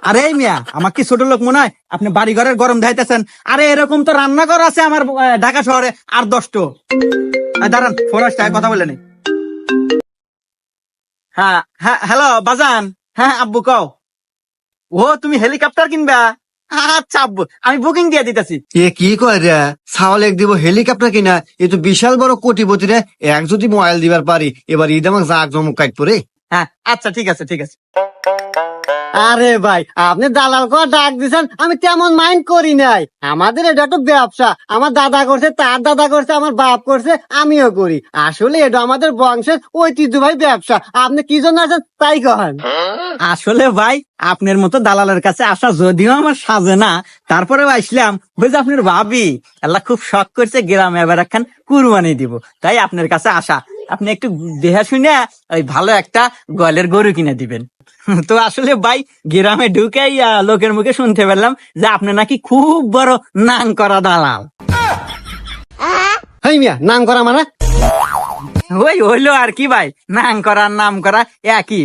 আরে মিয়া, আমার কি ছোট লোক মনে হয়? আপনি বাড়ি ঘরের গরম ধাইতেছেন। আরে এরকম তো রান্নাঘর আছে আমার ঢাকা শহরে আর 10টো। দাঁড়ান, ফোন আসছে, কথা বলে নি। হ্যাঁ হ্যাঁ, হ্যালো বাজান। হ্যাঁ আব্বু কও। ও তুমি হেলিকপ্টার কিনবা? আচ্ছা আব্বু, আমি বুকিং দিয়ে দিতেছি। এ কি কয় রে, ছাওয়াল এক দিব হেলিকপ্টার কিনা, এ তো বিশাল বড় কোটিপতি রে। এক যদি মোবাইল দিবার পারি, এবার ঈদ আমাকে জাক জমক কাট পরে। হ্যাঁ আচ্ছা, ঠিক আছে ঠিক আছে। আরে ভাই, আপনি দালাল করে ডাক দিছেন, আমি তেমন মাইন্ড করি নাই। আমাদের এটা তো ব্যবসা, আমার দাদা করছে, তার দাদা করছে, আমার বাপ করছে, আমিও করি। আসলে এটা আমাদের বংশের ঐতিহ্যবাহী ব্যবসা। আপনি কি জন্য আছেন তাই কহেন। আসলে ভাই, আপনার মতো দালালের কাছে আসা যদিও আমার সাজে না, তারপরেও আসলাম। ওই যে আপনার ভাবি আল্লাহ খুব শখ করছে গ্রামে এবার একখান কুরবানি দিব, তাই আপনার কাছে আসা। আপনি একটু দেহা শুনে ওই ভালো একটা গোয়ালের গরু কিনে দিবেন। তো আসলে ভাই, গ্রামে ঢুকেই লোকের মুখে শুনতে পেলাম যে আপনি নাকি খুব বড় নাং করা দালাল। হেই মিয়া, নাম করা মানে? ওই হইলো আর কি ভাই, নাং করা নাম করা একই।